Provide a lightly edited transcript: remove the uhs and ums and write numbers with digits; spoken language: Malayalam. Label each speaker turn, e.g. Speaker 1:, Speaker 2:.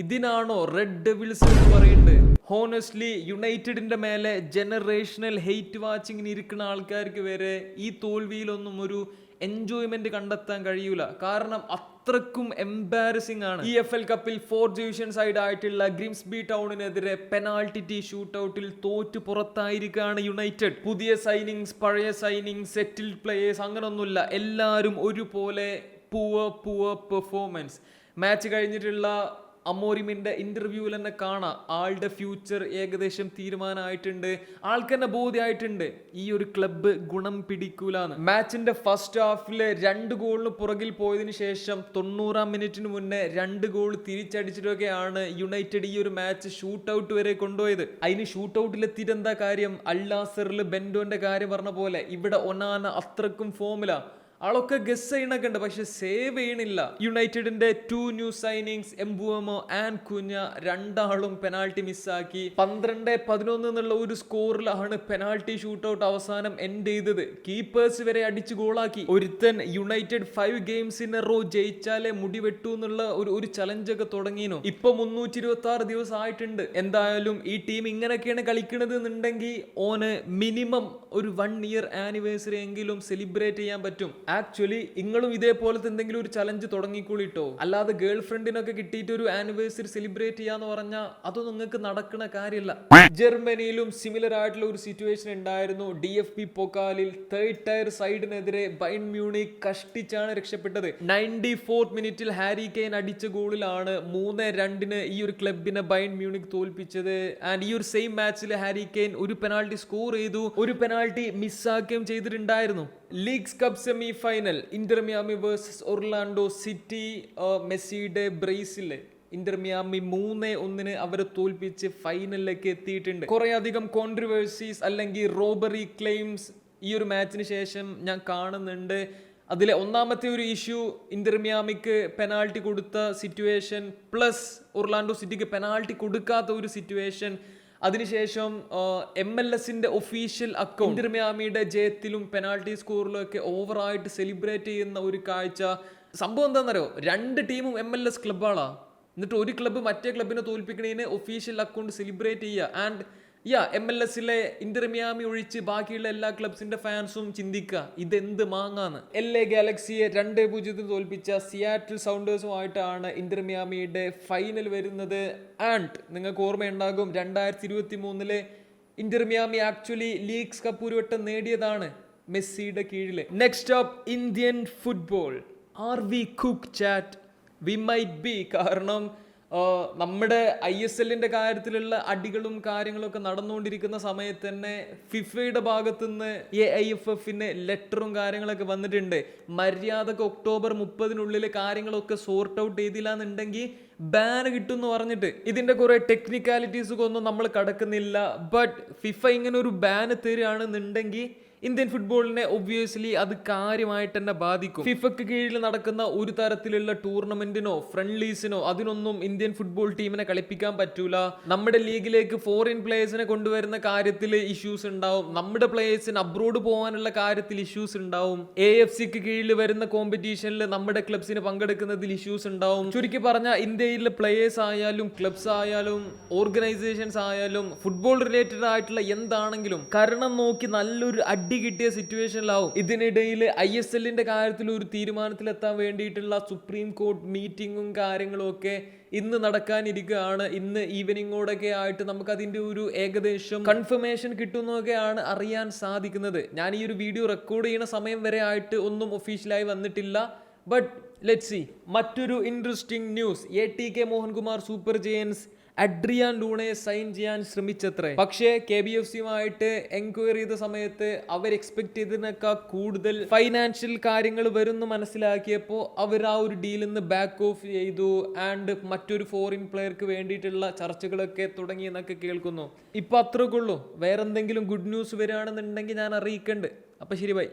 Speaker 1: ഇതിനാണോ റെഡ് ഡെവിൾസ് എന്ന് പറയുന്നത്? ഹോണസ്റ്റ്ലി യുണൈറ്റഡിന്റെ മേലെ ജനറേഷണൽ ഹെയ്റ്റ് വാച്ചിങ്ങിന് ഇരിക്കുന്ന ആൾക്കാർക്ക് വരെ ഈ തോൽവിയിലൊന്നും ഒരു എൻജോയ്മെന്റ് കണ്ടെത്താൻ കഴിയൂല. കാരണം അത്രക്കും എംബാരസിംഗ് ആണ്. EFL കപ്പിൽ 4th ഡിവിഷൻ സൈഡ് ആയിട്ടുള്ള ഗ്രിംസ്ബി ടൗണിനെതിരെ പെനാൾട്ടി ഷൂട്ട് ഔട്ടിൽ തോറ്റു പുറത്തായിരിക്കുകയാണ് യുണൈറ്റഡ്. പുതിയ സൈനിങ്സ്, പഴയ സൈനിങ്സ്, സെറ്റിൽഡ് പ്ലേയേഴ്സ് അങ്ങനൊന്നുമില്ല. എല്ലാവരും ഒരുപോലെ പുവർ പെർഫോമൻസ്. മാച്ച് കഴിഞ്ഞിട്ടുള്ള അമോരിമിന്റെ ഇന്റർവ്യൂവിൽ തന്നെ കാണാം, ആളുടെ ഫ്യൂച്ചർ ഏകദേശം തീരുമാനമായിട്ടുണ്ട്. ആൾക്ക് തന്നെ ബോധ്യമായിട്ടുണ്ട് ഈ ഒരു ക്ലബ്ബ് ഗുണം പിടിക്കൂലെന്ന്. മാച്ചിന്റെ ഫസ്റ്റ് ഹാഫില് 2 ഗോളിന് പുറകിൽ പോയതിനു ശേഷം 90-ാം മിനിറ്റിന് മുന്നേ 2 ഗോൾ തിരിച്ചടിച്ചിട്ടൊക്കെയാണ് യുണൈറ്റഡ് ഈ ഒരു മാച്ച് ഷൂട്ട് ഔട്ട് വരെ കൊണ്ടുപോയത്. അതിന് ഷൂട്ട് ഔട്ടിൽ എത്തിയിട്ട് എന്താ കാര്യം? അൽ-നാസറിൽ ബെൻഡോന്റെ കാര്യം പറഞ്ഞ പോലെ ഇവിടെ ഒനാന അത്രക്കും ഫോമില. ആളൊക്കെ ഗസ് ചെയ്യണൊക്കെ ഉണ്ട്, പക്ഷെ സേവ് ചെയ്യണില്ല. യുണൈറ്റഡിന്റെ 2 ന്യൂ സൈനിങ്സ് എംബുമോ ആൻഡ് കുഞ്ഞ രണ്ടാളും പെനാൾട്ടി മിസ്സാക്കി. 12-11 എന്നുള്ള ഒരു സ്കോറിലാണ് പെനാൾട്ടി ഷൂട്ട് ഔട്ട് അവസാനം എൻഡ് ചെയ്തത്. കീപ്പേഴ്സ് വരെ അടിച്ച് ഗോളാക്കി. ഒരുത്തൻ United 5 games in a row ജയിച്ചാലേ മുടി വെട്ടു എന്നുള്ള ഒരു ചലഞ്ച് ഒക്കെ തുടങ്ങിനു. ഇപ്പൊ 326 ദിവസം ആയിട്ടുണ്ട്. എന്തായാലും ഈ ടീം ഇങ്ങനെയൊക്കെയാണ് കളിക്കുന്നത് എന്നുണ്ടെങ്കിൽ ഓന് മിനിമം ഒരു 1 ഇയർ ആനിവേഴ്സറി എങ്കിലും സെലിബ്രേറ്റ് ചെയ്യാൻ പറ്റും. ആക്ച്വലി നിങ്ങളും ഇതേപോലത്തെ എന്തെങ്കിലും ഒരു ചലഞ്ച് തുടങ്ങിക്കൂളിട്ടോ. അല്ലാതെ ഗേൾ ഫ്രണ്ടിനൊക്കെ കിട്ടിയിട്ട് ഒരു ആനിവേഴ്സറി സെലിബ്രേറ്റ് ചെയ്യാന്ന് പറഞ്ഞാൽ അതൊന്നും നിങ്ങൾക്ക് നടക്കുന്ന കാര്യമില്ല. ജർമ്മനിയിലും സിമിലർ ആയിട്ടുള്ള ഒരു സിറ്റുവേഷൻ ഉണ്ടായിരുന്നു. DFB പൊക്കാലിൽ 3rd ടയർ സൈഡിനെതിരെ ബയൺ മ്യൂണിക് കഷ്ടിച്ചാണ് രക്ഷപ്പെട്ടത്. 94th മിനിറ്റിൽ ഹാരി കെയ്ൻ അടിച്ച ഗോളിലാണ് 3-2 ഈ ഒരു ക്ലബിനെ ബയൺ മ്യൂണിക് തോൽപ്പിച്ചത്. ആൻഡ് ഈ ഒരു സെയിം മാച്ചിൽ ഹാരി കെയ്ൻ ഒരു പെനാൾട്ടി സ്കോർ ചെയ്തു, ഒരു പെനാൾട്ടി മിസ്സാക്കുകയും ചെയ്തിട്ടുണ്ടായിരുന്നു. Leagues cup semi final Inter Miami versus Orlando city. മെസ്സിയുടെ ബ്രേസില് ഇന്റർ മിയാമി 3-1 അവരെ തോൽപ്പിച്ച് ഫൈനലിലേക്ക് എത്തിയിട്ടുണ്ട്. കുറെ അധികം കോൺട്രവേഴ്സീസ് അല്ലെങ്കിൽ റോബറി ക്ലെയിംസ് ഈ ഒരു മാച്ചിന് ശേഷം ഞാൻ കാണുന്നുണ്ട്. അതിലെ ഒന്നാമത്തെ ഒരു ഇഷ്യൂ ഇന്റർ മിയാമിക്ക് പെനാൾട്ടി കൊടുത്ത സിറ്റുവേഷൻ പ്ലസ് ഒർലാൻഡോ സിറ്റിക്ക് പെനാൾട്ടി കൊടുക്കാത്ത ഒരു സിറ്റുവേഷൻ. അതിനുശേഷം MLS ഒഫീഷ്യൽ അക്കൗണ്ട് ഇന്റർ മിയാമിയുടെ ജയത്തിലും പെനാൾട്ടി സ്കോറിലും ഒക്കെ ഓവറായിട്ട് സെലിബ്രേറ്റ് ചെയ്യുന്ന ഒരു കാഴ്ച. സംഭവം എന്താണെന്നറിയോ? 2 ടീമും MLS ക്ലബ്ബാളാ. എന്നിട്ട് ഒരു ക്ലബ്ബ് മറ്റേ ക്ലബിനെ തോൽപ്പിക്കണേന് ഒഫീഷ്യൽ അക്കൗണ്ട് സെലിബ്രേറ്റ് ചെയ്യുക. ആൻഡ് MLS ഇന്റർ മിയാമി ഒഴിച്ച് ബാക്കിയുള്ള എല്ലാ ക്ലബ്സിന്റെ ഫാൻസും ചിന്തിക്കുക ഇതെന്ത് മാങ്ങാന്ന്. LA ഗാലക്സിയെ 2-0 തോൽപ്പിച്ച സിയാറ്റിൽ സൗണ്ടേഴ്സുമായിട്ടാണ് ഇന്റർ മിയാമിയുടെ ഫൈനൽ വരുന്നത്. ആൻഡ് നിങ്ങൾക്ക് ഓർമ്മയുണ്ടാകും 2023 Inter Miami actually Leagues cup ഒരു വട്ടം നേടിയതാണ് മെസ്സിയുടെ കീഴിൽ. Next up Indian football. Are we cook chat? We might be. കാരണം നമ്മുടെ ISLന്റെ കാര്യത്തിലുള്ള അടികളും കാര്യങ്ങളും ഒക്കെ നടന്നുകൊണ്ടിരിക്കുന്ന സമയത്ത് തന്നെ ഫിഫയുടെ ഭാഗത്തുനിന്ന് AIFFന് ലെറ്ററും കാര്യങ്ങളൊക്കെ വന്നിട്ടുണ്ട്. മര്യാദക്ക് ഒക്ടോബർ 30 കാര്യങ്ങളൊക്കെ സോർട്ട് ഔട്ട് ചെയ്തില്ല എന്നുണ്ടെങ്കിൽ ബാൻ കിട്ടും എന്ന് പറഞ്ഞിട്ട്. ഇതിന്റെ കുറെ ടെക്നിക്കാലിറ്റീസ് ഒന്നും നമ്മൾ കടക്കുന്നില്ല. ബട്ട് ഫിഫ ഇങ്ങനെ ഒരു ബാൻ തരികയാണെന്നുണ്ടെങ്കിൽ ഇന്ത്യൻ ഫുട്ബോളിനെ ഒബ്വിയസ്ലി അത് കാര്യമായിട്ട് തന്നെ ബാധിക്കും. ഫിഫക്ക് കീഴിൽ നടക്കുന്ന ഒരു തരത്തിലുള്ള ടൂർണമെന്റിനോ ഫ്രണ്ട്ലീസിനോ അതിനൊന്നും ഇന്ത്യൻ ഫുട്ബോൾ ടീമിനെ കളിപ്പിക്കാൻ പറ്റൂല. നമ്മുടെ ലീഗിലേക്ക് ഫോറിൻ പ്ലേയേഴ്സിനെ കൊണ്ടുവരുന്ന കാര്യത്തിൽ ഇഷ്യൂസ് ഉണ്ടാവും. നമ്മുടെ പ്ലേയേഴ്സിന് അബ്രോഡ് പോകാനുള്ള കാര്യത്തിൽ ഇഷ്യൂസ് ഉണ്ടാവും. AFCക്ക് കീഴിൽ വരുന്ന കോമ്പറ്റീഷനിൽ നമ്മുടെ ക്ലബ്സിന് പങ്കെടുക്കുന്നതിൽ ഇഷ്യൂസ് ഉണ്ടാവും. ചുരുക്കി പറഞ്ഞാൽ ഇന്ത്യയിലെ പ്ലേയേഴ്സ് ആയാലും ക്ലബ്സ് ആയാലും ഓർഗനൈസേഷൻസ് ആയാലും ഫുട്ബോൾ റിലേറ്റഡ് ആയിട്ടുള്ള എന്താണെങ്കിലും കാരണം നോക്കി നല്ലൊരു അടി കിട്ടിയ സിറ്റുവേഷനിലാവും. ഇതിനിടയിൽ ISLന്റെ കാര്യത്തിൽ ഒരു തീരുമാനത്തിലെത്താൻ വേണ്ടിയിട്ടുള്ള സുപ്രീം കോർട്ട് മീറ്റിങ്ങും കാര്യങ്ങളും ഒക്കെ ഇന്ന് നടക്കാനിരിക്കുകയാണ്. ഇന്ന് ഈവനിങ്ങോടൊക്കെ ആയിട്ട് നമുക്ക് അതിന്റെ ഒരു ഏകദേശം കൺഫർമേഷൻ കിട്ടുന്നതൊക്കെയാണ് അറിയാൻ സാധിക്കുന്നത്. ഞാൻ ഈ ഒരു വീഡിയോ റെക്കോർഡ് ചെയ്യുന്ന സമയം വരെ ആയിട്ട് ഒന്നും ഒഫീഷ്യലായി വന്നിട്ടില്ല. But let's see. മറ്റൊരു ഇൻട്രസ്റ്റിംഗ് ന്യൂസ്. ATK മോഹൻകുമാർ സൂപ്പർ ജയൻസ് അഡ്രിയാൻ ലൂണയെ സൈൻ ചെയ്യാൻ ശ്രമിച്ചത്രേ. പക്ഷേ KBFCയുമായിട്ട് എൻക്വയറി ചെയ്ത സമയത്ത് അവർ എക്സ്പെക്ട് ചെയ്തതിനേക്കാൾ കൂടുതൽ ഫൈനാൻഷ്യൽ കാര്യങ്ങൾ വരുമെന്ന് മനസ്സിലാക്കിയപ്പോൾ അവർ ആ ഒരു ഡീലിൽ നിന്ന് ബാക്ക് ഓഫ് ചെയ്തു. ആൻഡ് മറ്റൊരു ഫോറിൻ പ്ലെയർക്ക് വേണ്ടിയിട്ടുള്ള ചർച്ചകളൊക്കെ തുടങ്ങി എന്നൊക്കെ കേൾക്കുന്നു. ഇപ്പൊ അത്രയൊക്കെ ഉള്ളൂ. വേറെന്തെങ്കിലും ഗുഡ് ന്യൂസ് വരികയാണെന്നുണ്ടെങ്കിൽ ഞാൻ അറിയിക്കണ്ട്. അപ്പൊ ശരി, ബൈ.